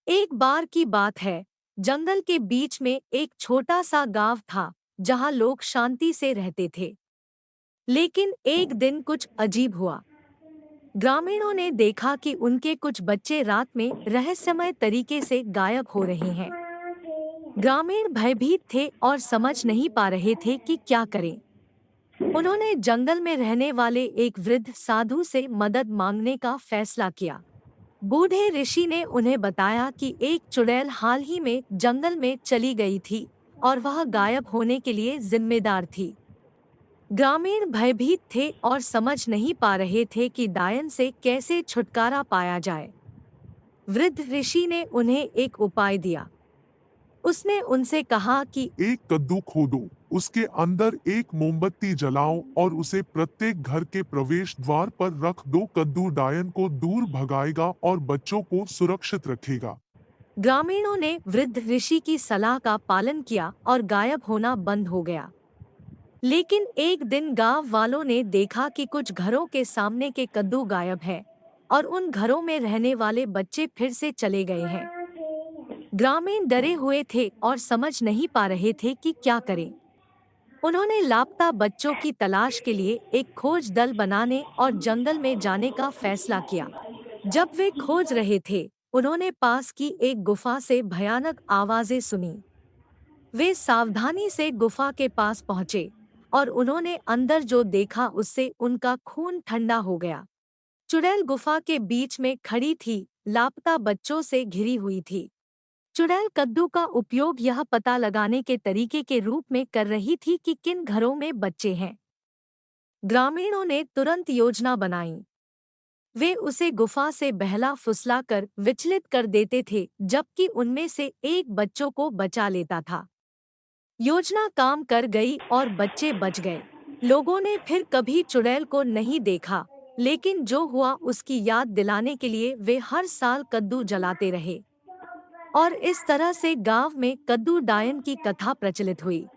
एक बार की बात है, जंगल के बीच में एक छोटा सा गांव था, जहां लोग शांति से रहते थे। लेकिन एक दिन कुछ अजीब हुआ। ग्रामीणों ने देखा कि उनके कुछ बच्चे रात में रहस्यमय तरीके से गायब हो रहे हैं। ग्रामीण भयभीत थे और समझ नहीं पा रहे थे कि क्या करें। उन्होंने जंगल में रहने वाले एक वृद्ध साधु से मदद मांगने का फैसला किया। बूढ़े ऋषि ने उन्हें बताया कि एक चुड़ैल हाल ही में जंगल में चली गई थी और वह गायब होने के लिए जिम्मेदार थी। ग्रामीण भयभीत थे और समझ नहीं पा रहे थे कि डायन से कैसे छुटकारा पाया जाए। वृद्ध ऋषि ने उन्हें एक उपाय दिया। उसने उनसे कहा कि एक कद्दू खोदो, उसके अंदर एक मोमबत्ती जलाओ और उसे प्रत्येक घर के प्रवेश द्वार पर रख दो। कद्दू डायन को दूर भगाएगा और बच्चों को सुरक्षित रखेगा। ग्रामीणों ने वृद्ध ऋषि की सलाह का पालन किया और गायब होना बंद हो गया। लेकिन एक दिन गांव वालों ने देखा कि कुछ घरों के सामने के कद्दू गायब है और उन घरों में रहने वाले बच्चे फिर से चले गए हैं। ग्रामीण डरे हुए थे और समझ नहीं पा रहे थे कि क्या करें। उन्होंने लापता बच्चों की तलाश के लिए एक खोज दल बनाने और जंगल में जाने का फैसला किया। जब वे खोज रहे थे, उन्होंने पास की एक गुफा से भयानक आवाजें सुनी। वे सावधानी से गुफा के पास पहुंचे और उन्होंने अंदर जो देखा उससे उनका खून ठंडा हो गया। चुड़ैल गुफा के बीच में खड़ी थी, लापता बच्चों से घिरी हुई थी। चुड़ैल कद्दू का उपयोग यह पता लगाने के तरीके के रूप में कर रही थी कि किन घरों में बच्चे हैं। ग्रामीणों ने तुरंत योजना बनाई। वे उसे गुफा से बहला फुसला कर विचलित कर देते थे, जबकि उनमें से एक बच्चों को बचा लेता था। योजना काम कर गई और बच्चे बच गए। लोगों ने फिर कभी चुड़ैल को नहीं देखा, लेकिन जो हुआ उसकी याद दिलाने के लिए वे हर साल कद्दू जलाते रहे। और इस तरह से गांव में कद्दू डायन की कथा प्रचलित हुई।